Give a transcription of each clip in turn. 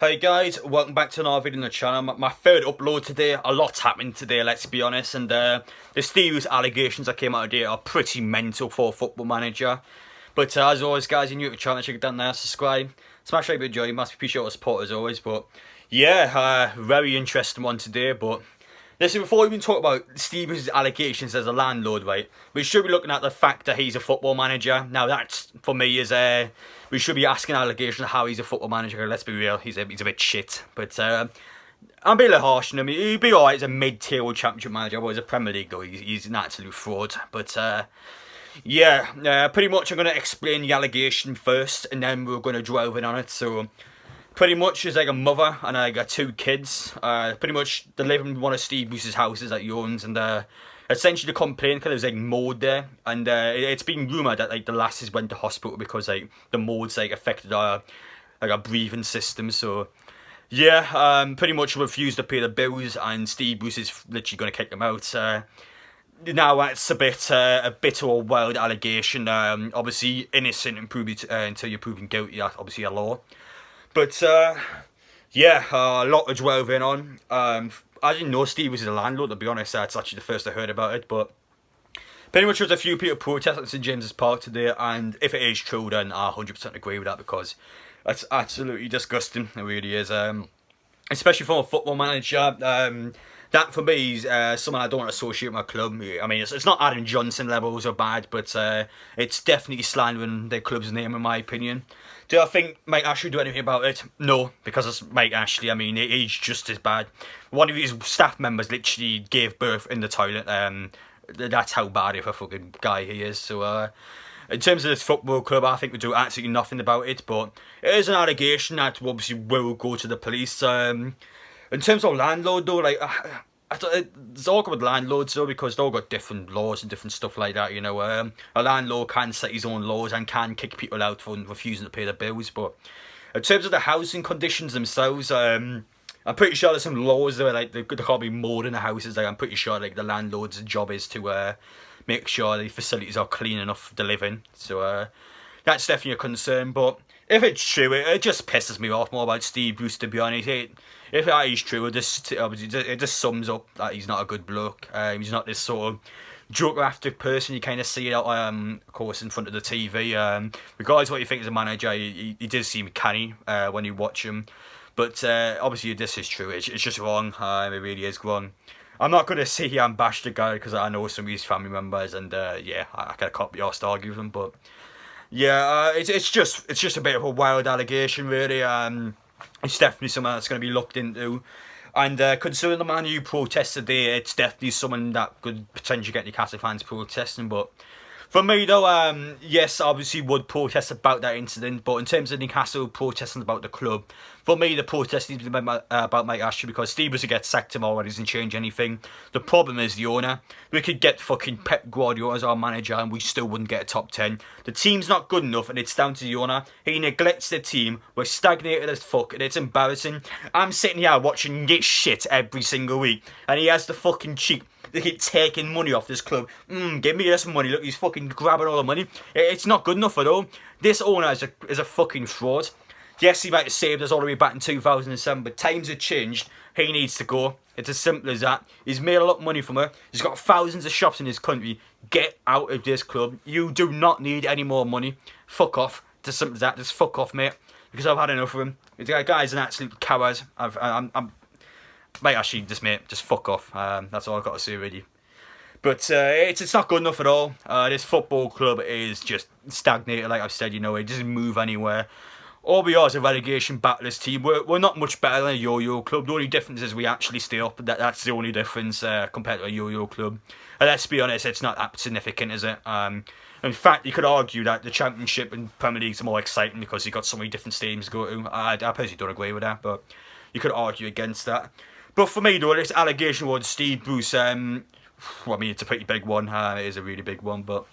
Hey guys, welcome back to another video on the channel. My third upload today. A lot's happened today, let's be honest, and the Steelers allegations that came out today are pretty mental for a football manager. But as always guys, you're new to the channel, check it down there, subscribe, smash like video, you must appreciate all the support as always. But yeah, very interesting one today. But listen, before we even talk about Steelers allegations as a landlord, right, we should be looking at the fact that he's a football manager. Now that's, for me, is we should be asking allegations of how he's a football manager. Let's be real, he's a bit shit. But I'm being a little harsh on him. He'd be alright as a mid-tier championship manager, but as a Premier League though, he's an absolute fraud. But yeah, pretty much I'm going to explain the allegation first, and then we're going to delve in on it. So pretty much there's like a mother and I got two kids. Pretty much they live in one of Steve Bruce's houses that he owns, and essentially the complaint because there's like mold there, and it's been rumoured that like the lasses went to hospital because like the mold's like affected our breathing system. So yeah, pretty much refused to pay the bills, and Steve Bruce is literally going to kick them out. Now that's a bit of a wild allegation. Obviously innocent until you're proven guilty. That's obviously a law. But yeah, a lot to delve in on. I didn't know Steve was a landlord, to be honest. That's actually the first I heard about it. But pretty much there's a few people protesting at St James's Park today, and if it is true, then I 100% agree with that, because that's absolutely disgusting. It really is. Especially for a football manager. That for me is someone I don't want to associate with my club. I mean, it's not Adam Johnson levels or bad, but it's definitely slandering their club's name, in my opinion. Do I think Mike Ashley do anything about it? No, because it's Mike Ashley. I mean, he's just as bad. One of his staff members literally gave birth in the toilet. That's how bad of a fucking guy he is. So, in terms of this football club, I think we do absolutely nothing about it. But it is an allegation that obviously will go to the police. In terms of landlord, though, like, it's awkward with landlords, though, because they've all got different laws and different stuff like that, you know. A landlord can set his own laws and can kick people out for refusing to pay their bills. But in terms of the housing conditions themselves, I'm pretty sure there's some laws there, like, there can't be more in the houses. Like, I'm pretty sure, like, the landlord's job is to make sure the facilities are clean enough to live in. So, that's definitely a concern. But if it's true, it just pisses me off more about Steve Bruce, to be honest. If that is true, it just sums up that he's not a good bloke. He's not this sort of joker-after person you kind of see out, of course, in front of the TV. Regardless of what you think as a manager, he does seem canny when you watch him. But obviously, this is true. It's just wrong. It really is wrong. I'm not going to sit here and bash the guy because I know some of his family members, and yeah, I can't be asked to argue with them. But yeah, it's just a bit of a wild allegation, really. It's definitely something that's going to be looked into. And considering the man who protested there, it's definitely someone that could potentially get Newcastle fans protesting. But for me, though, yes, obviously would protest about that incident. But in terms of Newcastle protesting about the club, for me, the protest needs to be about Mike Ashley, because Steve was to get sacked tomorrow and doesn't change anything. The problem is the owner. We could get fucking Pep Guardiola as our manager and we still wouldn't get a top 10. The team's not good enough, and it's down to the owner. He neglects the team. We're stagnated as fuck, and it's embarrassing. I'm sitting here watching this shit every single week, and he has the fucking cheek. They keep taking money off this club. Give me this money. Look, he's fucking grabbing all the money. It's not good enough at all. This owner is a fucking fraud. Yes, he might have saved us all the way back in 2007, but times have changed. He needs to go. It's as simple as that. He's made a lot of money from her. He's got thousands of shops in his country. Get out of this club. You do not need any more money. Fuck off. It's as simple as that. Just fuck off, mate. Because I've had enough of him. The guy's an absolute coward. Mate, actually, just fuck off. That's all I've got to say, really. But it's not good enough at all. This football club is just stagnated, like I've said. You know, it doesn't move anywhere. All we are is a relegation battlers team. We're not much better than a yo-yo club. The only difference is we actually stay up. That's the only difference compared to a yo-yo club. And let's be honest, it's not that significant, is it? In fact, you could argue that the Championship and Premier League's more exciting because you've got so many different stadiums to go to. I personally don't agree with that, but you could argue against that. But for me, though, this allegation towards Steve Bruce, well, I mean, it's a pretty big one. It is a really big one, but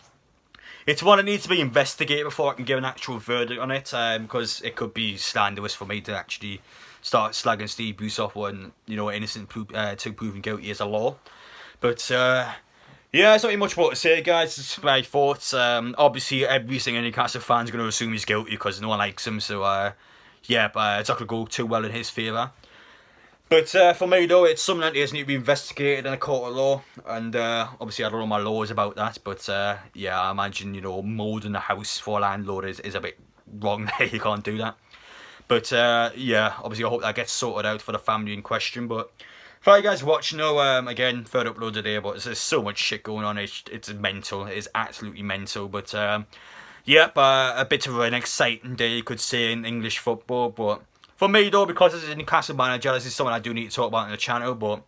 it's one that needs to be investigated before I can give an actual verdict on it, because it could be slanderous for me to actually start slagging Steve Bruce off when, you know, innocent till proven guilty is a law. But yeah, there's not really much more to say, guys. It's my thoughts. Obviously, every single Newcastle fan's going to assume he's guilty because no one likes him. So yeah, but it's not going to go too well in his favour. But for me though, it's something that needs to be investigated in a court of law, and obviously I don't know my laws about that, but yeah, I imagine, you know, moulding a house for a landlord is a bit wrong there, you can't do that. But yeah, obviously I hope that gets sorted out for the family in question. But for you guys watching though, again, third upload today, but there's so much shit going on, it's mental, it's absolutely mental. But yep, a bit of an exciting day, you could say, in English football, but for me though, because this is a Newcastle manager, this is something I do need to talk about on the channel. But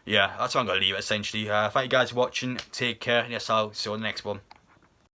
yeah, that's what I'm going to leave it essentially. Thank you guys for watching, take care, and yes, I'll see you on the next one.